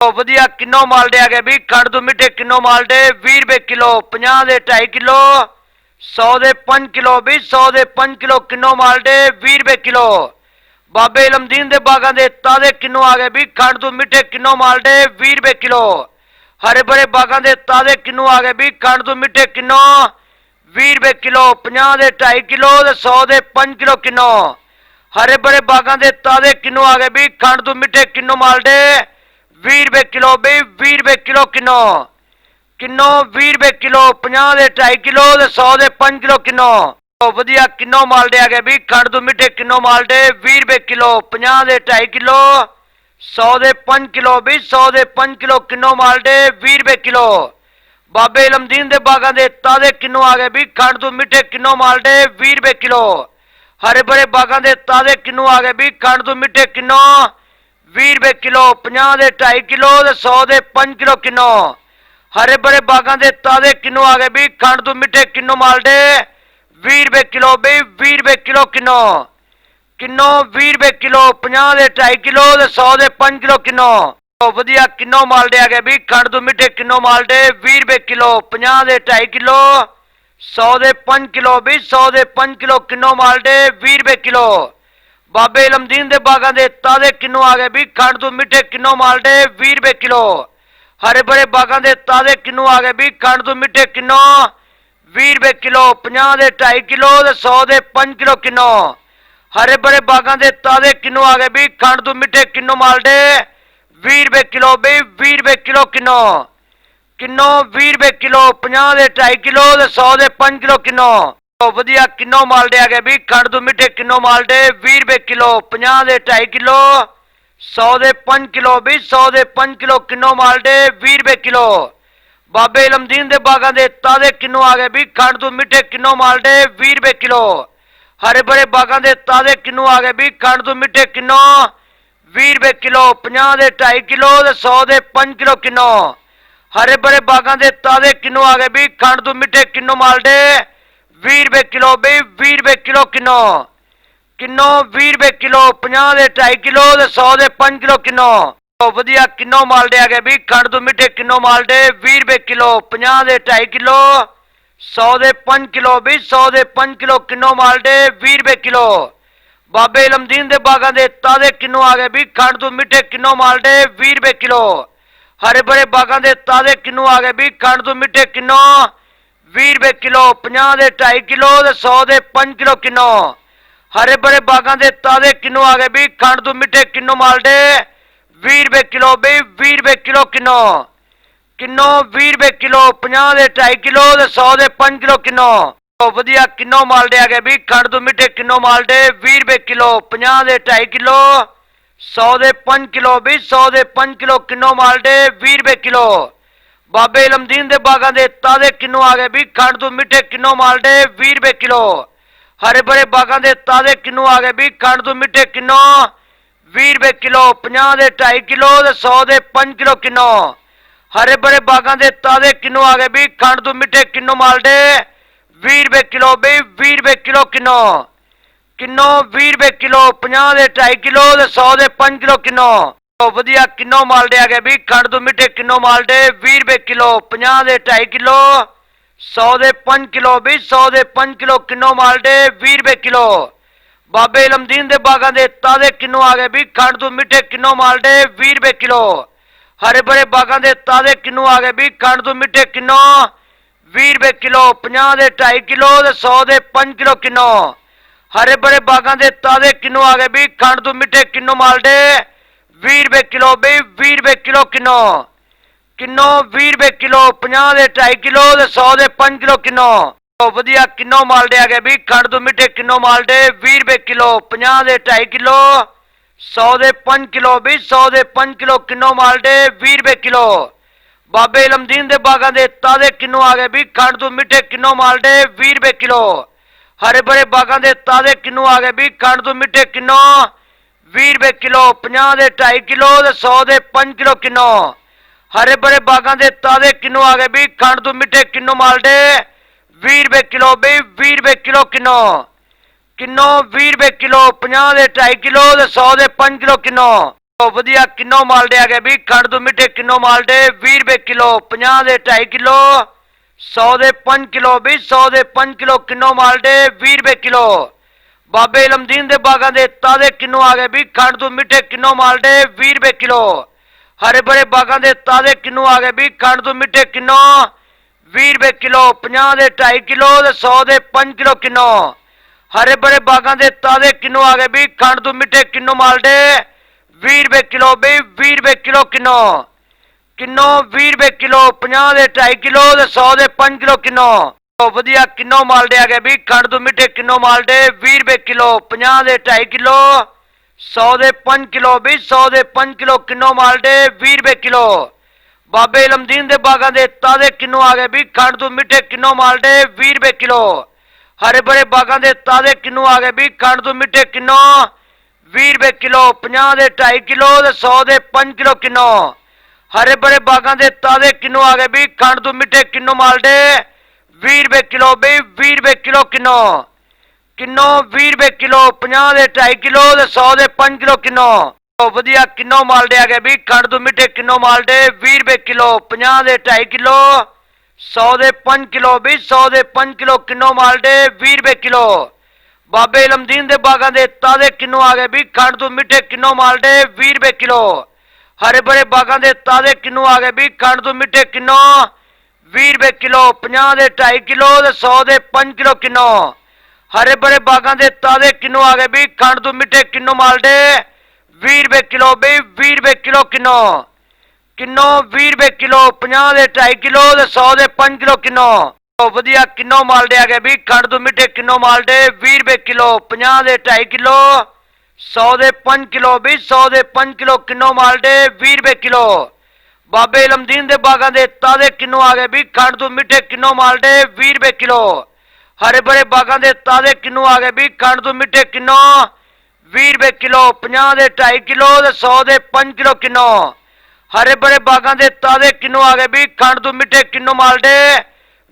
ਵਧੀਆ ਕਿੰਨੋ ਮਾਲਡੇ ਆ ਗਏ ਵੀ ਖੰਡ ਤੋਂ ਮਿੱਠੇ ਕਿੰਨੋ ਮਾਲਡੇ 20 ਰੁਪਏ ਕਿਲੋ 50 ਦੇ 2.5 ਕਿਲੋ 100 ਦੇ 5 ਕਿਲੋ ਵੀ 100 ਦੇ 5 ਕਿਲੋ ਕਿੰਨੋ ਮਾਲਡੇ 20 ਰੁਪਏ ਕਿਲੋ ਬਾਬੇ ਇਲਮਦੀਨ ਦੇ ਬਾਗਾਂ ਦੇ ਤਾਜ਼ੇ ਕਿੰਨੋ ਆ ਗਏ ਵੀ ਖੰਡ ਤੋਂ ਮਿੱਠੇ ਕਿੰਨੋ ਮਾਲਡੇ 20 ਰੁਪਏ ਕਿਲੋ ਹਰੇ ਭਰੇ ਬਾਗਾਂ ਦੇ ਤਾਜ਼ੇ ਕਿੰਨੋ ਆ ਗਏ ਵੀ ਖੰਡ ਤੋਂ ਮਿੱਠੇ ਕਿੰਨੋ 20 ਰੁਪਏ ਕਿਲੋ 50 ਦੇ 2.5 ਕਿਲੋ ਤੇ 100 ਦੇ 5 ਕਿਲੋ ਕਿੰਨੋ ਹਰੇ ਭਰੇ ਬਾਗਾਂ ਦੇ ਤਾਜ਼ੇ ਕਿੰਨੋ ਆ ਗਏ ਵੀ ਖੰਡ ਤੋਂ ਮਿੱਠੇ ਕਿੰਨੋ ਮਾਲਡੇ 20 ਰੁਪਏ ਕਿਲੋ ਵੀ 20 ਰੁਪਏ ਕਿਲੋ ਕਿੰਨੋ 20 ਰੁਪਏ ਕਿਲੋ 50 ਦੇ 2.5 ਕਿਲੋ ਤੇ 100 ਦੇ 5 ਕਿਲੋ ਕਿੰਨੋ ਵਧੀਆ ਕਿੰਨੋ ਮਾਲਡੇ ਆ ਗਏ ਵੀ ਖੰਡ ਤੋਂ ਮਿੱਠੇ ਕਿੰਨੋ ਮਾਲਡੇ 20 ਰੁਪਏ ਕਿਲੋ 50 ਦੇ 2.5 ਕਿਲੋ 100 ਦੇ 5 ਕਿਲੋ ਵੀ 100 ਦੇ 5 ਕਿਲੋ ਕਿੰਨੋ ਮਾਲਡੇ 20 ਰੁਪਏ ਕਿਲੋ ਬਾਬੇ ਇਲਮਦੀਨ ਦੇ ਬਾਗਾਂ ਦੇ ਤਾਜ਼ੇ ਕਿੰਨੋ ਆ ਗਏ ਵੀ ਖੰਡ ਤੋਂ ਮਿੱਠੇ ਕਿੰਨੋ ਮਾਲਡੇ 20 ਰੁਪਏ ਕਿਲੋ ਹਰੇ ਭਰੇ ਬਾਗਾਂ ਦੇ ਤਾਜ਼ੇ ਕਿੰਨੋ ਆ ਗਏ ਵੀ ਖੰਡ ਤੋਂ ਮਿੱਠੇ ਕਿੰਨੋ 20 ਰੁਪਏ ਕਿਲੋ 50 ਦੇ 2.5 ਕਿਲੋ ਤੇ 100 ਦੇ 5 ਕਿਲੋ ਕਿੰਨੋ ਹਰੇ ਭਰੇ ਬਾਗਾਂ ਦੇ ਤਾਜ਼ੇ ਕਿੰਨੋ ਆ ਗਏ ਵੀ ਖੰਡ ਤੋਂ ਮਿੱਠੇ ਕਿੰਨੋ ਮਾਲਡੇ 20 ਰੁਪਏ ਕਿਲੋ ਵੀ 20 ਰੁਪਏ ਕਿਲੋ ਕਿੰਨੋ 20 ਰੁਪਏ ਕਿਲੋ 50 ਦੇ 2.5 ਕਿਲੋ ਤੇ 100 ਦੇ 5 ਕਿਲੋ ਕਿੰਨੋ ਵਧੀਆ ਕਿੰਨੋ ਮਾਲਡੇ ਆ ਗਏ ਵੀ ਖੰਡ ਤੋਂ ਮਿੱਠੇ ਕਿੰਨੋ ਮਾਲਡੇ 20 ਰੁਪਏ ਕਿਲੋ 50 ਦੇ 2.5 ਕਿਲੋ 100 ਦੇ 5 ਕਿਲੋ ਵੀ 100 ਦੇ 5 ਕਿਲੋ ਕਿੰਨੋ ਮਾਲਡੇ 20 ਰੁਪਏ ਕਿਲੋ ਬਾਬੇ ਇਲਮਦੀਨ ਦੇ ਬਾਗਾਂ ਦੇ ਤਾਜ਼ੇ ਕਿੰਨੋ ਆ ਗਏ ਵੀ ਖੰਡ ਤੋਂ ਮਿੱਠੇ ਕਿੰਨੋ ਮਾਲਡੇ 20 ਰੁਪਏ ਕਿਲੋ ਹਰੇ ਭਰੇ ਬਾਗਾਂ ਦੇ ਤਾਜ਼ੇ ਕਿੰਨੋ ਆ ਗਏ ਵੀ ਖੰਡ ਤੋਂ ਮਿੱਠੇ ਕਿੰਨੋ 20 ਰੁਪਏ ਕਿਲੋ 50 ਦੇ 2.5 ਕਿਲੋ ਤੇ 100 ਦੇ 5 ਕਿਲੋ ਕਿੰਨੋ ਹਰੇ ਭਰੇ ਬਾਗਾਂ ਦੇ ਤਾਜ਼ੇ ਕਿੰਨੋ ਆ ਗਏ ਵੀ ਖੰਡ ਤੋਂ ਮਿੱਠੇ ਕਿੰਨੋ ਮਾਲਡੇ 20 ਰੁਪਏ ਕਿਲੋ ਵੀ 20 ਰੁਪਏ ਕਿਲੋ ਕਿੰਨੋ 20 ਰੁਪਏ ਕਿਲੋ 50 ਦੇ 2.5 ਕਿਲੋ ਤੇ 100 ਦੇ 5 ਕਿਲੋ ਕਿੰਨੋ ਵਧੀਆ ਕਿੰਨੋ ਮਾਲਡੇ ਆ ਗਏ ਵੀ ਖੰਡ ਤੋਂ ਮਿੱਠੇ ਕਿੰਨੋ ਮਾਲਡੇ 20 ਰੁਪਏ ਕਿਲੋ 50 ਦੇ 2.5 ਕਿਲੋ 100 ਦੇ 5 ਕਿਲੋ ਵੀ 100 ਦੇ 5 ਕਿਲੋ ਕਿੰਨੋ ਮਾਲਡੇ 20 ਰੁਪਏ ਕਿਲੋ ਬਾਬੇ ਇਲਮਦੀਨ ਦੇ ਬਾਗਾਂ ਦੇ ਤਾਜ਼ੇ ਕਿੰਨੋ ਆ ਗਏ ਵੀ ਖੰਡ ਤੋਂ ਮਿੱਠੇ ਕਿੰਨੋ ਮਾਲਡੇ 20 ਰੁਪਏ ਕਿਲੋ ਹਰੇ ਭਰੇ ਬਾਗਾਂ ਦੇ ਤਾਜ਼ੇ ਕਿੰਨੋ ਆ ਗਏ ਵੀ ਖੰਡ ਤੋਂ ਮਿੱਠੇ ਕਿੰਨੋ 20 ਰੁਪਏ ਕਿਲੋ 50 ਦੇ 2.5 ਕਿਲੋ ਤੇ 100 ਦੇ 5 ਕਿਲੋ ਕਿੰਨੋ ਹਰੇ ਭਰੇ ਬਾਗਾਂ ਦੇ ਤਾਜ਼ੇ ਕਿੰਨੋ ਆ ਗਏ ਵੀ ਖੰਡ ਤੋਂ ਮਿੱਠੇ ਕਿੰਨੋ ਮਾਲਡੇ 20 ਰੁਪਏ ਕਿਲੋ ਵੀ 20 ਰੁਪਏ ਕਿਲੋ ਕਿੰਨੋ 20 ਰੁਪਏ ਕਿਲੋ 50 ਦੇ 2.5 ਕਿਲੋ ਤੇ 100 ਦੇ 5 ਕਿਲੋ ਕਿੰਨੋ ਵਧੀਆ ਕਿੰਨੋ ਮਾਲਡੇ ਆ ਗਏ ਵੀ ਖੰਡ ਤੋਂ ਮਿੱਠੇ ਕਿੰਨੋ ਮਾਲਡੇ 20 ਰੁਪਏ ਕਿਲੋ 50 ਦੇ 2.5 ਕਿਲੋ 100 ਦੇ 5 ਕਿਲੋ ਵੀ 100 ਦੇ 5 ਕਿਲੋ ਕਿੰਨੋ ਮਾਲਡੇ 20 ਰੁਪਏ ਕਿਲੋ ਬਾਬੇ ਇਲਮਦੀਨ ਦੇ ਬਾਗਾਂ ਦੇ ਤਾਜ਼ੇ ਕਿੰਨੋ ਆ ਗਏ ਵੀ ਖੰਡ ਤੋਂ ਮਿੱਠੇ ਕਿੰਨੋ ਮਾਲਡੇ 20 ਰੁਪਏ ਕਿਲੋ ਹਰੇ ਭਰੇ ਬਾਗਾਂ ਦੇ ਤਾਜ਼ੇ ਕਿੰਨੋ ਆ ਗਏ ਵੀ ਖੰਡ ਤੋਂ ਮਿੱਠੇ ਕਿੰਨੋ 20 ਰੁਪਏ ਕਿਲੋ 50 ਦੇ 2.5 ਕਿਲੋ ਤੇ 100 ਦੇ 5 ਕਿਲੋ ਕਿੰਨੋ ਹਰੇ ਭਰੇ ਬਾਗਾਂ ਦੇ ਤਾਜ਼ੇ ਕਿੰਨੋ ਆ ਗਏ ਵੀ ਖੰਡ ਤੋਂ ਮਿੱਠੇ ਕਿੰਨੋ ਮਾਲਡੇ 20 ਰੁਪਏ ਕਿਲੋ ਵੀ 20 ਰੁਪਏ ਕਿਲੋ ਕਿੰਨੋ 20 ਰੁਪਏ ਕਿਲੋ 50 ਦੇ 2.5 ਕਿਲੋ ਤੇ 100 ਦੇ 5 ਕਿਲੋ ਕਿੰਨੋ ਵਧੀਆ ਕਿੰਨੋ ਮਾਲਡੇ ਆ ਗਏ ਵੀ ਖੰਡ ਤੋਂ ਮਿੱਠੇ ਕਿੰਨੋ ਮਾਲਡੇ 20 ਰੁਪਏ ਕਿਲੋ 50 ਦੇ 2.5 ਕਿਲੋ 100 ਦੇ 5 ਕਿਲੋ ਵੀ 100 ਦੇ 5 ਕਿਲੋ ਕਿੰਨੋ ਮਾਲਡੇ 20 ਰੁਪਏ ਕਿਲੋ ਬਾਬੇ ਇਲਮਦੀਨ ਦੇ ਬਾਗਾਂ ਦੇ ਤਾਜ਼ੇ ਕਿੰਨੋ ਆ ਗਏ ਵੀ ਖੰਡ ਤੋਂ ਮਿੱਠੇ ਕਿੰਨੋ ਮਾਲਡੇ 20 ਰੁਪਏ ਕਿਲੋ ਹਰੇ ਭਰੇ ਬਾਗਾਂ ਦੇ ਤਾਜ਼ੇ ਕਿੰਨੋ ਆ ਗਏ ਵੀ ਖੰਡ ਤੋਂ ਮਿੱਠੇ ਕਿੰਨੋ 20 ਰੁਪਏ ਕਿਲੋ 50 ਦੇ 2.5 ਕਿਲੋ ਤੇ 100 ਦੇ 5 ਕਿਲੋ ਕਿੰਨੋ ਹਰੇ ਭਰੇ ਬਾਗਾਂ ਦੇ ਤਾਜ਼ੇ ਕਿੰਨੋ ਆ ਗਏ ਵੀ ਖੰਡ ਤੋਂ ਮਿੱਠੇ ਕਿੰਨੋ ਮਾਲਡੇ 20 ਰੁਪਏ ਕਿਲੋ ਵੀ 20 ਰੁਪਏ ਕਿਲੋ ਕਿੰਨੋ 20 ਰੁਪਏ ਕਿਲੋ 50 ਦੇ 2.5 ਕਿਲੋ ਤੇ 100 ਦੇ 5 ਕਿਲੋ ਕਿੰਨੋ ਵਧੀਆ ਕਿੰਨੋ ਮਾਲਡੇ ਆ ਗਏ ਵੀ ਖੰਡ ਤੋਂ ਮਿੱਠੇ ਕਿੰਨੋ ਮਾਲਡੇ 20 ਰੁਪਏ ਕਿਲੋ 50 ਦੇ 2.5 ਕਿਲੋ 100 ਦੇ 5 ਕਿਲੋ ਵੀ 100 ਦੇ 5 ਕਿਲੋ ਕਿੰਨੋ ਮਾਲਡੇ 20 ਰੁਪਏ ਕਿਲੋ ਬਾਬੇ ਇਲਮਦੀਨ ਦੇ ਬਾਗਾਂ ਦੇ ਤਾਜ਼ੇ ਕਿੰਨੋ ਆ ਗਏ ਵੀ ਖੰਡ ਤੋਂ ਮਿੱਠੇ ਕਿੰਨੋ ਮਾਲਡੇ 20 ਰੁਪਏ ਕਿਲੋ ਹਰੇ ਭਰੇ ਬਾਗਾਂ ਦੇ ਤਾਜ਼ੇ ਕਿੰਨੋ ਆ ਗਏ ਵੀ ਖੰਡ ਤੋਂ ਮਿੱਠੇ ਕਿੰਨੋ 20 ਰੁਪਏ ਕਿਲੋ 50 ਦੇ 2.5 ਕਿਲੋ ਤੇ 100 ਦੇ 5 ਕਿਲੋ ਕਿੰਨੋ ਹਰੇ ਭਰੇ ਬਾਗਾਂ ਦੇ ਤਾਜ਼ੇ ਕਿੰਨੋ ਆ ਗਏ ਵੀ ਖੰਡ ਤੋਂ ਮਿੱਠੇ ਕਿੰਨੋ ਮਾਲਡੇ 20 ਰੁਪਏ ਕਿਲੋ ਵੀ 20 ਰੁਪਏ ਕਿਲੋ ਕਿੰਨੋ 20 ਰੁਪਏ ਕਿਲੋ 50 ਦੇ 2.5 ਕਿਲੋ ਤੇ 100 ਦੇ 5 ਕਿਲੋ ਕਿੰਨੋ ਵਧੀਆ ਕਿੰਨੋ ਮਾਲਡੇ ਆ ਗਏ ਵੀ ਖੰਡ ਤੋਂ ਮਿੱਠੇ ਕਿੰਨੋ ਮਾਲਡੇ 20 ਰੁਪਏ ਕਿਲੋ 50 ਦੇ 2.5 ਕਿਲੋ 100 ਦੇ 5 ਕਿਲੋ ਵੀ 100 ਦੇ 5 ਕਿਲੋ ਕਿੰਨੋ ਮਾਲਡੇ 20 ਰੁਪਏ ਕਿਲੋ ਬਾਬੇ ਇਲਮਦੀਨ ਦੇ ਬਾਗਾਂ ਦੇ ਤਾਜ਼ੇ ਕਿੰਨੋ ਆ ਗਏ ਵੀ ਖੰਡ ਤੋਂ ਮਿੱਠੇ ਕਿੰਨੋ ਮਾਲਡੇ 20 ਰੁਪਏ ਕਿਲੋ ਹਰੇ ਭਰੇ ਬਾਗਾਂ ਦੇ ਤਾਜ਼ੇ ਕਿੰਨੋ ਆ ਗਏ ਵੀ ਖੰਡ ਤੋਂ ਮਿੱਠੇ ਕਿੰਨੋ 20 ਰੁਪਏ ਕਿਲੋ 50 ਦੇ 2.5 ਕਿਲੋ ਤੇ 100 ਦੇ 5 ਕਿਲੋ ਕਿੰਨੋ ਹਰੇ ਭਰੇ ਬਾਗਾਂ ਦੇ ਤਾਜ਼ੇ ਕਿੰਨੋ ਆ ਗਏ ਵੀ ਖੰਡ ਤੋਂ ਮਿੱਠੇ ਕਿੰਨੋ ਮਾਲਡੇ 20 ਰੁਪਏ ਕਿਲੋ ਵੀ 20 ਰੁਪਏ ਕਿਲੋ ਕਿੰਨੋ 20 ਰੁਪਏ ਕਿਲੋ 50 ਦੇ 2.5 ਕਿਲੋ ਤੇ 100 ਦੇ 5 ਕਿਲੋ ਕਿੰਨੋ ਬਹੁਤ ਵਧੀਆ ਕਿੰਨੋ ਮਾਲਡੇ ਆ ਗਏ ਵੀ ਖੰਡ ਤੋਂ ਮਿੱਠੇ ਕਿੰਨੋ ਮਾਲਡੇ 20 ਰੁਪਏ ਕਿਲੋ 50 ਦੇ 2.5 ਕਿਲੋ 100 ਦੇ 5 ਕਿਲੋ ਵੀ 100 ਦੇ 5 ਕਿਲੋ ਕਿੰਨੋ ਮਾਲਡੇ 20 ਰੁਪਏ ਕਿਲੋ ਬਾਬੇ ਇਲਮਦੀਨ ਦੇ ਬਾਗਾਂ ਦੇ ਤਾਜ਼ੇ ਕਿੰਨੋ ਆ ਗਏ ਵੀ ਖੰਡ ਤੋਂ ਮਿੱਠੇ ਕਿੰਨੋ ਮਾਲਡੇ 20 ਰੁਪਏ ਕਿਲੋ ਹਰੇ ਭਰੇ ਬਾਗਾਂ ਦੇ ਤਾਜ਼ੇ ਕਿੰਨੋ ਆ ਗਏ ਵੀ ਖੰਡ ਤੋਂ ਮਿੱਠੇ ਕਿੰਨੋ 20 ਰੁਪਏ ਕਿਲੋ 50 ਦੇ 2.5 ਕਿਲੋ ਤੇ 100 ਦੇ 5 ਕਿਲੋ ਕਿੰਨੋ ਹਰੇ ਭਰੇ ਬਾਗਾਂ ਦੇ ਤਾਜ਼ੇ ਕਿੰਨੋ ਆ ਗਏ ਵੀ ਖੰਡ ਤੋਂ ਮਿੱਠੇ ਕਿੰਨੋ ਮਾਲਡੇ 20 ਰੁਪਏ ਕਿਲੋ ਵੀ 20 ਰੁਪਏ ਕਿਲੋ ਕਿੰਨੋ 20 ਰੁਪਏ ਕਿਲੋ 50 ਦੇ 2.5 ਕਿਲੋ ਤੇ 100 ਦੇ 5 ਕਿਲੋ ਕਿੰਨੋ ਬਹੁਤ ਵਧੀਆ ਕਿੰਨੋ ਮਾਲਡੇ ਆ ਗਏ ਵੀ ਖੰਡ ਤੋਂ ਮਿੱਠੇ ਕਿੰਨੋ ਮਾਲਡੇ 20 ਰੁਪਏ ਕਿਲੋ 50 ਦੇ 2.5 ਕਿਲੋ 100 ਦੇ 5 ਕਿਲੋ ਵੀ 100 ਦੇ 5 ਕਿਲੋ ਕਿੰਨੋ ਮਾਲਡੇ 20 ਰੁਪਏ ਕਿਲੋ ਬਾਬੇ ਇਲਮਦੀਨ ਦੇ ਬਾਗਾਂ ਦੇ ਤਾਜ਼ੇ ਕਿੰਨੋ ਆ ਗਏ ਵੀ ਖੰਡ ਤੋਂ ਮਿੱਠੇ ਕਿੰਨੋ ਮਾਲਡੇ 20 ਰੁਪਏ ਕਿਲੋ ਹਰੇ ਭਰੇ ਬਾਗਾਂ ਦੇ ਤਾਜ਼ੇ ਕਿੰਨੋ ਆ ਗਏ ਵੀ ਖੰਡ ਤੋਂ ਮਿੱਠੇ ਕਿੰਨੋ 20 ਰੁਪਏ ਕਿਲੋ 50 ਦੇ 2.5 ਕਿਲੋ ਤੇ 100 ਦੇ 5 ਕਿਲੋ ਕਿੰਨੋ ਹਰੇ ਭਰੇ ਬਾਗਾਂ ਦੇ ਤਾਜ਼ੇ ਕਿੰਨੋ ਆ ਗਏ ਵੀ ਖੰਡ ਤੋਂ ਮਿੱਠੇ ਕਿੰਨੋ ਮਾਲਡੇ 20 ਰੁਪਏ ਕਿਲੋ ਵੀ 20 ਰੁਪਏ ਕਿਲੋ ਕਿੰਨੋ 20 ਰੁਪਏ ਕਿਲੋ 50 ਦੇ 2.5 ਕਿਲੋ ਤੇ 100 ਦੇ 5 ਕਿਲੋ ਕਿੰਨੋ ਬਹੁਤ ਵਧੀਆ ਕਿੰਨੋ ਮਾਲਡੇ ਆ ਗਏ ਵੀ ਖੰਡ ਤੋਂ ਮਿੱਠੇ ਕਿੰਨੋ ਮਾਲਡੇ 20 ਰੁਪਏ ਕਿਲੋ 50 ਦੇ 2.5 ਕਿਲੋ 100 ਦੇ 5 ਕਿਲੋ ਵੀ 100 ਦੇ 5 ਕਿਲੋ ਕਿੰਨੋ ਮਾਲਡੇ 20 ਰੁਪਏ ਕਿਲੋ ਬਾਬੇ ਇਲਮਦੀਨ ਦੇ ਬਾਗਾਂ ਦੇ ਤਾਜ਼ੇ ਕਿੰਨੋ ਆ ਗਏ ਵੀ ਖੰਡ ਤੋਂ ਮਿੱਠੇ ਕਿੰਨੋ ਮਾਲਡੇ 20 ਰੁਪਏ ਕਿਲੋ ਹਰੇ ਭਰੇ ਬਾਗਾਂ ਦੇ ਤਾਜ਼ੇ ਕਿੰਨੋ ਆ ਗਏ ਵੀ ਖੰਡ ਤੋਂ ਮਿੱਠੇ ਕਿੰਨੋ 20 ਰੁਪਏ ਕਿਲੋ 50 ਦੇ 2.5 ਕਿਲੋ ਤੇ 100 ਦੇ 5 ਕਿਲੋ ਕਿੰਨੋ ਹਰੇ ਭਰੇ ਬਾਗਾਂ ਦੇ ਤਾਜ਼ੇ ਕਿੰਨੋ ਆ ਗਏ ਵੀ ਖੰਡ ਤੋਂ ਮਿੱਠੇ ਕਿੰਨੋ ਮਾਲਡੇ 20 ਰੁਪਏ ਕਿਲੋ ਵੀ 20 ਰੁਪਏ ਕਿਲੋ ਕਿੰਨੋ 20 ਰੁਪਏ ਕਿਲੋ 50 ਦੇ 2.5 ਕਿਲੋ ਤੇ 100 ਦੇ 5 ਕਿਲੋ ਕਿੰਨੋ ਬਹੁਤ ਵਧੀਆ ਕਿੰਨੋ ਮਾਲਡੇ ਆ ਗਏ ਵੀ ਖੰਡ ਤੋਂ ਮਿੱਠੇ ਕਿੰਨੋ ਮਾਲਡੇ 20 ਰੁਪਏ ਕਿਲੋ 50 ਦੇ 2.5 ਕਿਲੋ 100 ਦੇ 5 ਕਿਲੋ ਵੀ 100 ਦੇ 5 ਕਿਲੋ ਕਿੰਨੋ ਮਾਲਡੇ 20 ਰੁਪਏ ਕਿਲੋ ਬਾਬੇ ਇਲਮਦੀਨ ਦੇ ਬਾਗਾਂ ਦੇ ਤਾਜ਼ੇ ਕਿੰਨੋ ਆ ਗਏ ਵੀ ਖੰਡ ਤੋਂ ਮਿੱਠੇ ਕਿੰਨੋ ਮਾਲਡੇ 20 ਰੁਪਏ ਕਿਲੋ ਹਰੇ ਭਰੇ ਬਾਗਾਂ ਦੇ ਤਾਜ਼ੇ ਕਿੰਨੋ ਆ ਗਏ ਵੀ ਖੰਡ ਤੋਂ ਮਿੱਠੇ ਕਿੰਨੋ 20 ਰੁਪਏ ਕਿਲੋ 50 ਦੇ 2.5 ਕਿਲੋ ਤੇ 100 ਦੇ 5 ਕਿਲੋ ਕਿੰਨੋ ਹਰੇ ਭਰੇ ਬਾਗਾਂ ਦੇ ਤਾਜ਼ੇ ਕਿੰਨੋ ਆ ਗਏ ਵੀ ਖੰਡ ਤੋਂ ਮਿੱਠੇ ਕਿੰਨੋ ਮਾਲਡੇ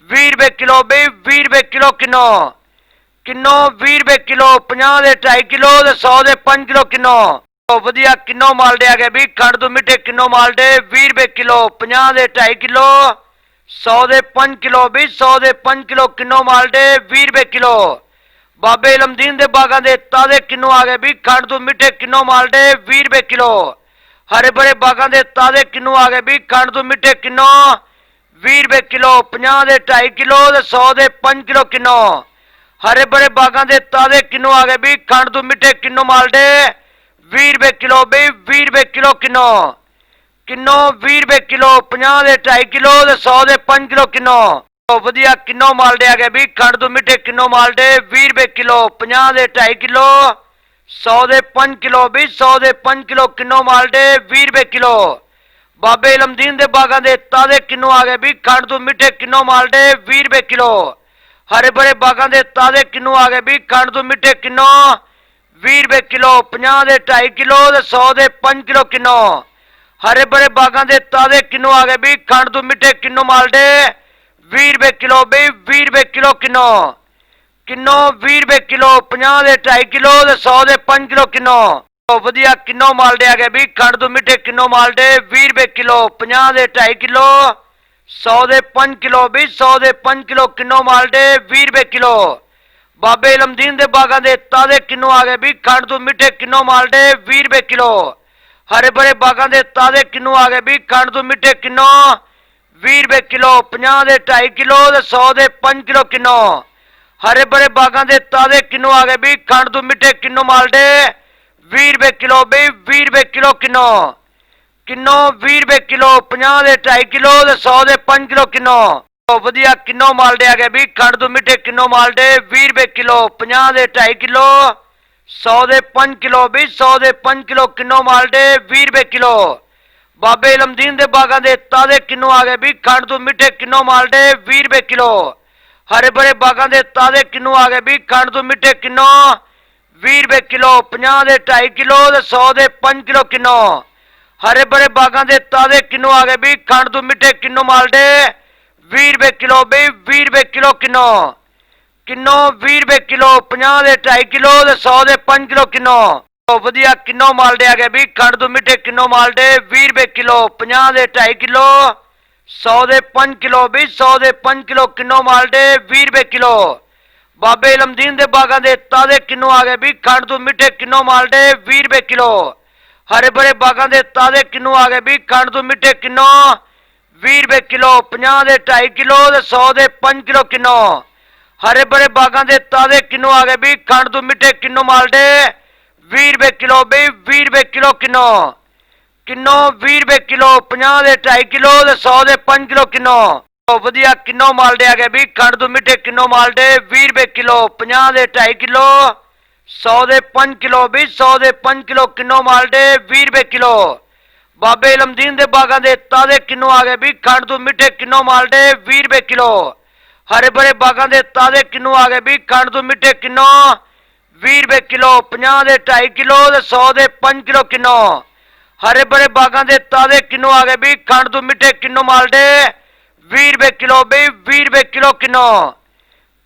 20 ਰੁਪਏ ਕਿਲੋ ਵੀ 20 ਰੁਪਏ ਕਿਲੋ ਕਿੰਨੋ 20 ਰੁਪਏ ਕਿਲੋ 50 ਦੇ 2.5 ਕਿਲੋ ਤੇ 100 ਦੇ 5 ਕਿਲੋ ਕਿੰਨੋ ਬਹੁਤ ਵਧੀਆ ਕਿੰਨੋ ਮਾਲਡੇ ਆ ਗਏ ਵੀ ਖੰਡ ਤੋਂ ਮਿੱਠੇ ਕਿੰਨੋ ਮਾਲਡੇ 20 ਰੁਪਏ ਕਿਲੋ 50 ਦੇ 2.5 ਕਿਲੋ 100 ਦੇ 5 ਕਿਲੋ ਵੀ 100 ਦੇ 5 ਕਿਲੋ ਕਿੰਨੋ ਮਾਲਡੇ 20 ਰੁਪਏ ਕਿਲੋ ਬਾਬੇ ਇਲਮਦੀਨ ਦੇ ਬਾਗਾਂ ਦੇ ਤਾਜ਼ੇ ਕਿੰਨੋ ਆ ਗਏ ਵੀ ਖੰਡ ਤੋਂ ਮਿੱਠੇ ਕਿੰਨੋ ਮਾਲਡੇ 20 ਰੁਪਏ ਕਿਲੋ ਹਰੇ ਭਰੇ ਬਾਗਾਂ ਦੇ ਤਾਜ਼ੇ ਕਿੰਨੋ ਆ ਗਏ ਵੀ ਖੰਡ ਤੋਂ ਮਿੱਠੇ ਕਿੰਨੋ 20 ਰੁਪਏ ਕਿਲੋ 50 ਦੇ 2.5 ਕਿਲੋ ਤੇ 100 ਦੇ 5 ਕਿਲੋ ਕਿੰਨੋ ਹਰੇ ਭਰੇ ਬਾਗਾਂ ਦੇ ਤਾਜ਼ੇ ਕਿੰਨੋ ਆ ਗਏ ਵੀ ਖੰਡ ਤੋਂ ਮਿੱਠੇ ਕਿੰਨੋ ਮਾਲਡੇ 20 ਰੁਪਏ ਕਿਲੋ ਵੀ 20 ਰੁਪਏ ਕਿਲੋ ਕਿੰਨੋ 20 ਰੁਪਏ ਕਿਲੋ 50 ਦੇ 2.5 ਕਿਲੋ ਤੇ 100 ਦੇ 5 ਕਿਲੋ ਕਿੰਨੋ ਬਹੁਤ ਵਧੀਆ ਕਿੰਨੋ ਮਾਲਡੇ ਆ ਗਏ ਵੀ ਖੰਡ ਤੋਂ ਮਿੱਠੇ ਕਿੰਨੋ ਮਾਲਡੇ 20 ਰੁਪਏ ਕਿਲੋ 50 ਦੇ 2.5 ਕਿਲੋ 100 ਦੇ 5 ਕਿਲੋ ਵੀ 100 ਦੇ 5 ਕਿਲੋ ਕਿੰਨੋ ਮਾਲਡੇ 20 ਰੁਪਏ ਕਿਲੋ ਬਾਬੇ ਇਲਮਦੀਨ ਦੇ ਬਾਗਾਂ ਦੇ ਤਾਜ਼ੇ ਕਿੰਨੋ ਆ ਗਏ ਵੀ ਖੰਡ ਤੋਂ ਮਿੱਠੇ ਕਿੰਨੋ ਮਾਲਡੇ 20 ਰੁਪਏ ਕਿਲੋ ਹਰੇ ਭਰੇ ਬਾਗਾਂ ਦੇ ਤਾਜ਼ੇ ਕਿੰਨੋ ਆ ਗਏ ਵੀ ਖੰਡ ਤੋਂ ਮਿੱਠੇ ਕਿੰਨੋ 20 ਰੁਪਏ ਕਿਲੋ 50 ਦੇ 2.5 ਕਿਲੋ ਤੇ 100 ਦੇ 5 ਕਿਲੋ ਕਿੰਨੋ ਹਰੇ ਭਰੇ ਬਾਗਾਂ ਦੇ ਤਾਜ਼ੇ ਕਿੰਨੋ ਆ ਗਏ ਵੀ ਖੰਡ ਤੋਂ ਮਿੱਠੇ ਕਿੰਨੋ ਮਾਲਡੇ 20 ਰੁਪਏ ਕਿਲੋ ਵੀ 20 ਰੁਪਏ ਕਿਲੋ ਕਿੰਨੋ 20 ਰੁਪਏ ਕਿਲੋ 50 ਦੇ 2.5 ਕਿਲੋ ਤੇ 100 ਦੇ 5 ਕਿਲੋ ਕਿੰਨੋ ਬਹੁਤ ਵਧੀਆ ਕਿੰਨੋ ਮਾਲਡੇ ਆ ਗਏ ਵੀ ਖੰਡ ਤੋਂ ਮਿੱਠੇ ਕਿੰਨੋ ਮਾਲਡੇ 20 ਰੁਪਏ ਕਿਲੋ 50 ਦੇ 2.5 ਕਿਲੋ 100 ਦੇ 5 ਕਿਲੋ ਵੀ 100 ਦੇ 5 ਕਿਲੋ ਕਿੰਨੋ ਮਾਲਡੇ 20 ਰੁਪਏ ਕਿਲੋ ਬਾਬੇ ਇਲਮਦੀਨ ਦੇ ਬਾਗਾਂ ਦੇ ਤਾਜ਼ੇ ਕਿੰਨੋ ਆ ਗਏ ਵੀ ਖੰਡ ਤੋਂ ਮਿੱਠੇ ਕਿੰਨੋ ਮਾਲਡੇ 20 ਰੁਪਏ ਕਿਲੋ ਹਰੇ ਭਰੇ ਬਾਗਾਂ ਦੇ ਤਾਜ਼ੇ ਕਿੰਨੋ ਆ ਗਏ ਵੀ ਖੰਡ ਤੋਂ ਮਿੱਠੇ ਕਿੰਨੋ 20 ਰੁਪਏ ਕਿਲੋ 50 ਦੇ 2.5 ਕਿਲੋ ਤੇ 100 ਦੇ 5 ਕਿਲੋ ਕਿੰਨੋ ਹਰੇ ਭਰੇ ਬਾਗਾਂ ਦੇ ਤਾਜ਼ੇ ਕਿੰਨੋ ਆ ਗਏ ਵੀ ਖੰਡ ਤੋਂ ਮਿੱਠੇ ਕਿੰਨੋ ਮਾਲਡੇ 20 ਰੁਪਏ ਕਿਲੋ ਵੀ 20 ਰੁਪਏ ਕਿਲੋ ਕਿੰਨੋ 20 ਰੁਪਏ ਕਿਲੋ 50 ਦੇ 2.5 ਕਿਲੋ ਤੇ 100 ਦੇ 5 ਕਿਲੋ ਕਿੰਨੋ ਬਹੁਤ ਵਧੀਆ ਕਿੰਨੋ ਮਾਲਡੇ ਆ ਗਏ ਵੀ ਖੰਡ ਤੋਂ ਮਿੱਠੇ ਕਿੰਨੋ ਮਾਲਡੇ 20 ਰੁਪਏ ਕਿਲੋ 50 ਦੇ 2.5 ਕਿਲੋ 100 ਦੇ 5 ਕਿਲੋ ਵੀ 100 ਦੇ 5 ਕਿਲੋ ਕਿੰਨੋ ਮਾਲਡੇ 20 ਰੁਪਏ ਕਿਲੋ ਬਾਬੇ ਇਲਮਦੀਨ ਦੇ ਬਾਗਾਂ ਦੇ ਤਾਜ਼ੇ ਕਿੰਨੋ ਆ ਗਏ ਵੀ ਖੰਡ ਤੋਂ ਮਿੱਠੇ ਕਿੰਨੋ ਮਾਲਡੇ 20 ਰੁਪਏ ਕਿਲੋ ਹਰੇ ਭਰੇ ਬਾਗਾਂ ਦੇ ਤਾਜ਼ੇ ਕਿੰਨੋ ਆ ਗਏ ਵੀ ਖੰਡ ਤੋਂ ਮਿੱਠੇ ਕਿੰਨੋ 20 ਰੁਪਏ ਕਿਲੋ 50 ਦੇ 2.5 ਕਿਲੋ ਤੇ 100 ਦੇ 5 ਕਿਲੋ ਕਿੰਨੋ ਹਰੇ ਭਰੇ ਬਾਗਾਂ ਦੇ ਤਾਜ਼ੇ ਕਿੰਨੋ ਆ ਗਏ ਵੀ ਖੰਡ ਤੋਂ ਮਿੱਠੇ ਕਿੰਨੋ ਮਾਲਡੇ 20 ਰੁਪਏ ਕਿਲੋ ਵੀ 20 ਰੁਪਏ ਕਿਲੋ ਕਿੰਨੋ 20 ਰੁਪਏ ਕਿਲੋ 50 ਦੇ 2.5 ਕਿਲੋ ਤੇ 100 ਦੇ 5 ਕਿਲੋ ਕਿੰਨੋ ਬਹੁਤ ਵਧੀਆ ਕਿੰਨੋ ਮਾਲਡੇ ਆ ਗਏ ਵੀ ਖੰਡ ਤੋਂ ਮਿੱਠੇ ਕਿੰਨੋ ਮਾਲਡੇ 20 ਰੁਪਏ ਕਿਲੋ 50 ਦੇ 2.5 ਕਿਲੋ 100 ਦੇ 5 ਕਿਲੋ ਵੀ 100 ਦੇ 5 ਕਿਲੋ ਕਿੰਨੋ ਮਾਲਡੇ 20 ਰੁਪਏ ਕਿਲੋ ਬਾਬੇ ਇਲਮਦੀਨ ਦੇ ਬਾਗਾਂ ਦੇ ਤਾਜ਼ੇ ਕਿੰਨੋ ਆ ਗਏ ਵੀ ਖੰਡ ਤੋਂ ਮਿੱਠੇ ਕਿੰਨੋ ਮਾਲਡੇ 20 ਰੁਪਏ ਕਿਲੋ ਹਰੇ ਭਰੇ ਬਾਗਾਂ ਦੇ ਤਾਜ਼ੇ ਕਿੰਨੋ ਆ ਗਏ ਵੀ ਖੰਡ ਤੋਂ ਮਿੱਠੇ ਕਿੰਨੋ 20 ਰੁਪਏ ਕਿਲੋ 50 ਦੇ 2.5 ਕਿਲੋ ਤੇ 100 ਦੇ 5 ਕਿਲੋ ਕਿੰਨੋ ਹਰੇ ਭਰੇ ਬਾਗਾਂ ਦੇ ਤਾਜ਼ੇ ਕਿੰਨੋ ਆ ਗਏ ਵੀ ਖੰਡ ਤੋਂ ਮਿੱਠੇ ਕਿੰਨੋ ਮਾਲਡੇ 20 ਰੁਪਏ ਕਿਲੋ ਵੀ 20 ਰੁਪਏ ਕਿਲੋ ਕਿੰਨੋ 20 ਰੁਪਏ ਕਿਲੋ 50 ਦੇ 2.5 ਕਿਲੋ ਤੇ 100 ਦੇ 5 ਕਿਲੋ ਕਿੰਨੋ ਬਹੁਤ ਵਧੀਆ ਕਿੰਨੋ ਮਾਲਡੇ ਆ ਗਏ ਵੀ ਖੰਡ ਤੋਂ ਮਿੱਠੇ ਕਿੰਨੋ ਮਾਲਡੇ 20 ਰੁਪਏ ਕਿਲੋ 50 ਦੇ 2.5 ਕਿਲੋ 100 ਦੇ 5 ਕਿਲੋ ਵੀ 100 ਦੇ 5 ਕਿਲੋ ਕਿੰਨੋ ਮਾਲਡੇ 20 ਰੁਪਏ ਕਿਲੋ ਬਾਬੇ ਇਲਮਦੀਨ ਦੇ ਬਾਗਾਂ ਦੇ ਤਾਜ਼ੇ ਕਿੰਨੋ ਆ ਗਏ ਵੀ ਖੰਡ ਤੋਂ ਮਿੱਠੇ ਕਿੰਨੋ ਮਾਲਡੇ 20 ਰੁਪਏ ਕਿਲੋ ਹਰੇ ਭਰੇ ਬਾਗਾਂ ਦੇ ਤਾਜ਼ੇ ਕਿੰਨੋ ਆ ਗਏ ਵੀ ਖੰਡ ਤੋਂ ਮਿੱਠੇ ਕਿੰਨੋ 20 ਰੁਪਏ ਕਿਲੋ 50 ਦੇ 2.5 ਕਿਲੋ ਤੇ 100 ਦੇ 5 ਕਿਲੋ ਕਿੰਨੋ ਹਰੇ ਭਰੇ ਬਾਗਾਂ ਦੇ ਤਾਜ਼ੇ ਕਿੰਨੋ ਆ ਗਏ ਵੀ ਖੰਡ ਤੋਂ ਮਿੱਠੇ ਕਿੰਨੋ ਮਾਲਡੇ 20 ਰੁਪਏ ਕਿਲੋ ਵੀ 20 ਰੁਪਏ ਕਿਲੋ ਕਿੰਨੋ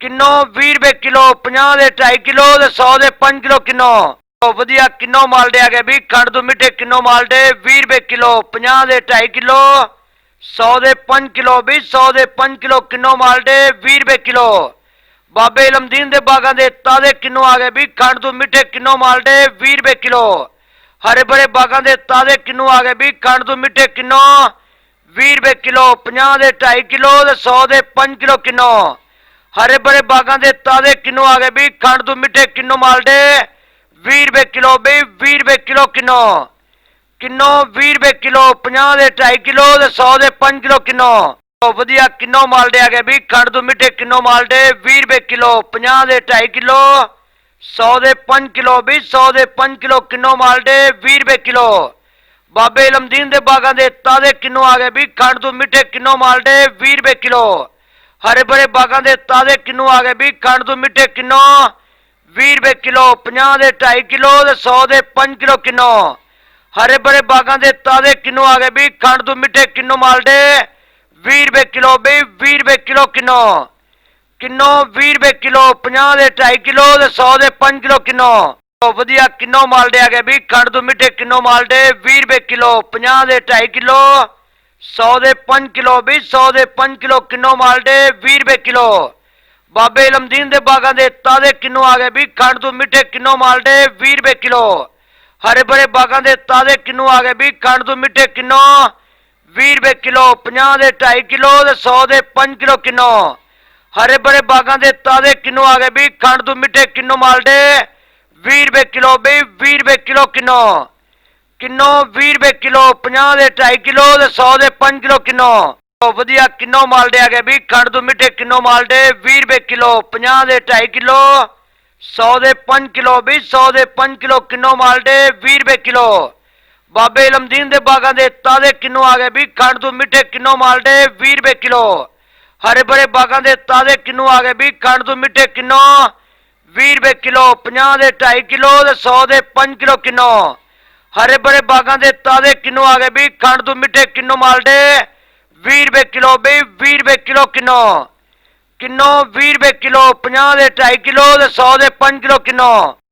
20 ਰੁਪਏ ਕਿਲੋ 50 ਦੇ 2.5 ਕਿਲੋ ਤੇ 100 ਦੇ 5 ਕਿਲੋ ਕਿੰਨੋ ਬਹੁਤ ਵਧੀਆ ਕਿੰਨੋ ਮਾਲਡੇ ਆ ਗਏ ਵੀ ਖੰਡ ਤੋਂ ਮਿੱਠੇ ਕਿੰਨੋ ਮਾਲਡੇ 20 ਰੁਪਏ ਕਿਲੋ 50 ਦੇ 2.5 ਕਿਲੋ 100 ਦੇ 5 ਕਿਲੋ ਵੀ 100 ਦੇ 5 ਕਿਲੋ ਕਿੰਨੋ ਮਾਲਡੇ 20 ਰੁਪਏ ਕਿਲੋ ਬਾਬੇ ਇਲਮਦੀਨ ਦੇ ਬਾਗਾਂ ਦੇ ਤਾਜ਼ੇ ਕਿੰਨੋ ਆ ਗਏ ਵੀ ਖੰਡ ਤੋਂ ਮਿੱਠੇ ਕਿੰਨੋ ਮਾਲਡੇ 20 ਰੁਪਏ ਕਿਲੋ ਹਰੇ ਭਰੇ ਬਾਗਾਂ ਦੇ ਤਾਜ਼ੇ ਕਿੰਨੋ ਆ ਗਏ ਵੀ ਖੰਡ ਤੋਂ ਮਿੱਠੇ ਕਿੰਨੋ 20 ਰੁਪਏ ਕਿਲੋ 50 ਦੇ 2.5 ਕਿਲੋ ਤੇ 100 ਦੇ 5 ਕਿਲੋ ਕਿੰਨੋ ਹਰੇ ਭਰੇ ਬਾਗਾਂ ਦੇ ਤਾਜ਼ੇ ਕਿੰਨੋ ਆ ਗਏ ਵੀ ਖੰਡ ਤੋਂ ਮਿੱਠੇ ਕਿੰਨੋ ਮਾਲਡੇ 20 ਰੁਪਏ ਕਿਲੋ ਵੀ 20 ਰੁਪਏ ਕਿਲੋ ਕਿੰਨੋ 20 ਰੁਪਏ ਕਿਲੋ 50 ਦੇ 2.5 ਕਿਲੋ ਤੇ 100 ਦੇ 5 ਕਿਲੋ ਕਿੰਨੋ ਬਹੁਤ ਵਧੀਆ ਕਿੰਨੋ ਮਾਲਡੇ ਆ ਗਏ ਵੀ ਖੰਡ ਤੋਂ ਮਿੱਠੇ ਕਿੰਨੋ ਮਾਲਡੇ 20 ਰੁਪਏ ਕਿਲੋ 50 ਦੇ 2.5 ਕਿਲੋ 100 ਦੇ 5 ਕਿਲੋ ਵੀ 100 ਦੇ 5 ਕਿਲੋ ਕਿੰਨੋ ਮਾਲਡੇ 20 ਰੁਪਏ ਕਿਲੋ ਬਾਬੇ ਇਲਮਦੀਨ ਦੇ ਬਾਗਾਂ ਦੇ ਤਾਜ਼ੇ ਕਿੰਨੋ ਆ ਗਏ ਵੀ ਖੰਡ ਤੋਂ ਮਿੱਠੇ ਕਿੰਨੋ ਮਾਲਡੇ 20 ਰੁਪਏ ਕਿਲੋ ਹਰੇ ਭਰੇ ਬਾਗਾਂ ਦੇ ਤਾਜ਼ੇ ਕਿੰਨੋ ਆ ਗਏ ਵੀ ਖੰਡ ਤੋਂ ਮਿੱਠੇ ਕਿੰਨੋ 20 ਰੁਪਏ ਕਿਲੋ 50 ਦੇ 2.5 ਕਿਲੋ ਤੇ 100 ਦੇ 5 ਕਿਲੋ ਕਿੰਨੋ ਹਰੇ ਭਰੇ ਬਾਗਾਂ ਦੇ ਤਾਜ਼ੇ ਕਿੰਨੋ ਆ ਗਏ ਵੀ ਖੰਡ ਤੋਂ ਮਿੱਠੇ ਕਿੰਨੋ ਮਾਲਡੇ 20 ਰੁਪਏ ਕਿਲੋ ਵੀ 20 ਰੁਪਏ ਕਿਲੋ ਕਿੰਨੋ 20 ਰੁਪਏ ਕਿਲੋ 50 ਦੇ 2.5 ਕਿਲੋ ਤੇ 100 ਦੇ 5 ਕਿਲੋ ਕਿੰਨੋ ਬਹੁਤ ਵਧੀਆ ਕਿੰਨੋ ਮਾਲਡੇ ਆ ਗਏ ਵੀ ਖੰਡ ਤੋਂ ਮਿੱਠੇ ਕਿੰਨੋ ਮਾਲਡੇ 20 ਰੁਪਏ ਕਿਲੋ 50 ਦੇ 2.5 ਕਿਲੋ 100 ਦੇ 5 ਕਿਲੋ ਵੀ 100 ਦੇ 5 ਕਿਲੋ ਕਿੰਨੋ ਮਾਲਡੇ 20 ਰੁਪਏ ਕਿਲੋ ਬਾਬੇ ਇਲਮਦੀਨ ਦੇ ਬਾਗਾਂ ਦੇ ਤਾਜ਼ੇ ਕਿੰਨੋ ਆ ਗਏ ਵੀ ਖੰਡ ਤੋਂ ਮਿੱਠੇ ਕਿੰਨੋ ਮਾਲਡੇ 20 ਰੁਪਏ ਕਿਲੋ ਹਰੇ ਭਰੇ ਬਾਗਾਂ ਦੇ ਤਾਜ਼ੇ ਕਿੰਨੋ ਆ ਗਏ ਵੀ ਖੰਡ ਤੋਂ ਮਿੱਠੇ ਕਿੰਨੋ 20 ਰੁਪਏ ਕਿਲੋ 50 ਦੇ 2.5 ਕਿਲੋ ਤੇ 100 ਦੇ 5 ਕਿਲੋ ਕਿੰਨੋ ਹਰੇ ਭਰੇ ਬਾਗਾਂ ਦੇ ਤਾਜ਼ੇ ਕਿੰਨੋ ਆ ਗਏ ਵੀ ਖੰਡ ਤੋਂ ਮਿੱਠੇ ਕਿੰਨੋ ਮਾਲਡੇ 20 ਰੁਪਏ ਕਿਲੋ ਵੀ 20 ਰੁਪਏ ਕਿਲੋ ਕਿੰਨੋ 20 ਰੁਪਏ ਕਿਲੋ 50 ਦੇ 2.5 ਕਿਲੋ ਤੇ 100 ਦੇ 5 ਕਿਲੋ ਕਿੰਨੋ ਬਹੁਤ ਵਧੀਆ ਕਿੰਨੋ ਮਾਲਡੇ ਆ ਗਏ ਵੀ ਖੰਡ ਤੋਂ ਮਿੱਠੇ ਕਿੰਨੋ ਮਾਲਡੇ 20 ਰੁਪਏ ਕਿਲੋ 50 ਦੇ 2.5 ਕਿਲੋ 100 ਦੇ 5 ਕਿਲੋ ਵੀ 100 ਦੇ 5 ਕਿਲੋ ਕਿੰਨੋ ਮਾਲਡੇ 20 ਰੁਪਏ ਕਿਲੋ ਬਾਬੇ ਇਲਮਦੀਨ ਦੇ ਬਾਗਾਂ ਦੇ ਤਾਜ਼ੇ ਕਿੰਨੋ ਆ ਗਏ ਵੀ ਖੰਡ ਤੋਂ ਮਿੱਠੇ ਕਿੰਨੋ ਮਾਲਡੇ 20 ਰੁਪਏ ਕਿਲੋ ਹਰੇ ਭਰੇ ਬਾਗਾਂ ਦੇ ਤਾਜ਼ੇ ਕਿੰਨੋ ਆ ਗਏ ਵੀ ਖੰਡ ਤੋਂ ਮਿੱਠੇ ਕਿੰਨੋ 20 ਰੁਪਏ ਕਿਲੋ 50 ਦੇ 2.5 ਕਿਲੋ ਤੇ 100 ਦੇ 5 ਕਿਲੋ ਕਿੰਨੋ ਹਰੇ ਭਰੇ ਬਾਗਾਂ ਦੇ ਤਾਜ਼ੇ ਕਿੰਨੋ ਆ ਗਏ ਵੀ ਖੰਡ ਤੋਂ ਮਿੱਠੇ ਕਿੰਨੋ ਮਾਲਡੇ 20 ਰੁਪਏ ਕਿਲੋ ਵੀ 20 ਰੁਪਏ ਕਿਲੋ ਕਿੰਨੋ 20 ਰੁਪਏ ਕਿਲੋ 50 ਦੇ 2.5 ਕਿਲੋ ਤੇ 100 ਦੇ 5 ਕਿਲੋ ਕਿੰਨੋ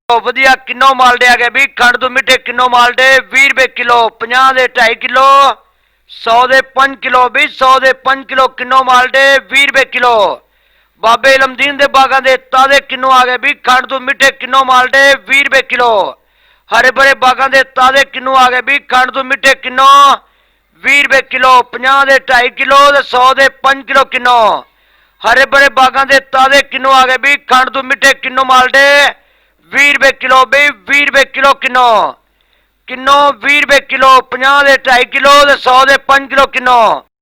ਬਹੁਤ ਵਧੀਆ ਕਿੰਨੋ ਮਾਲਡੇ ਆ ਗਏ ਵੀ ਖੰਡ ਤੋਂ ਮਿੱਠੇ ਕਿੰਨੋ ਮਾਲਡੇ 20 ਰੁਪਏ ਕਿਲੋ 50 ਦੇ 2.5 ਕਿਲੋ 100 ਦੇ 5 ਕਿਲੋ ਵੀ 100 ਦੇ 5 ਕਿਲੋ ਕਿੰਨੋ ਮਾਲਡੇ 20 ਰੁਪਏ ਕਿਲੋ ਬਾਬੇ ਇਲਮਦੀਨ ਦੇ ਬਾਗਾਂ ਦੇ ਤਾਜ਼ੇ ਕਿੰਨੋ ਆ ਗਏ ਵੀ ਖੰਡ ਤੋਂ ਮਿੱਠੇ ਕਿੰਨੋ ਮਾਲਡੇ 20 ਰੁਪਏ ਕਿਲੋ ਹਰੇ ਭਰੇ ਬਾਗਾਂ ਦੇ ਤਾਜ਼ੇ ਕਿੰਨੋ ਆ ਗਏ ਵੀ ਖੰਡ ਤੋਂ ਮਿੱਠੇ ਕਿੰਨੋ 20 ਰੁਪਏ ਕਿਲੋ 50 ਦੇ 2.5 ਕਿਲੋ ਤੇ 100 ਦੇ 5 ਕਿਲੋ ਕਿੰਨੋ ਹਰੇ ਭਰੇ ਬਾਗਾਂ ਦੇ ਤਾਜ਼ੇ ਕਿੰਨੋ ਆ ਗਏ ਵੀ ਖੰਡ ਤੋਂ ਮਿੱਠੇ ਕਿੰਨੋ ਮਾਲਡੇ 20 ਰੁਪਏ ਕਿਲੋ ਵੀ 20 ਰੁਪਏ ਕਿਲੋ ਕਿੰਨੋ 20 ਰੁਪਏ ਕਿਲੋ 50 ਦੇ 2.5 ਕਿਲੋ ਤੇ 100 ਦੇ 5 ਕਿਲੋ ਕਿੰਨੋ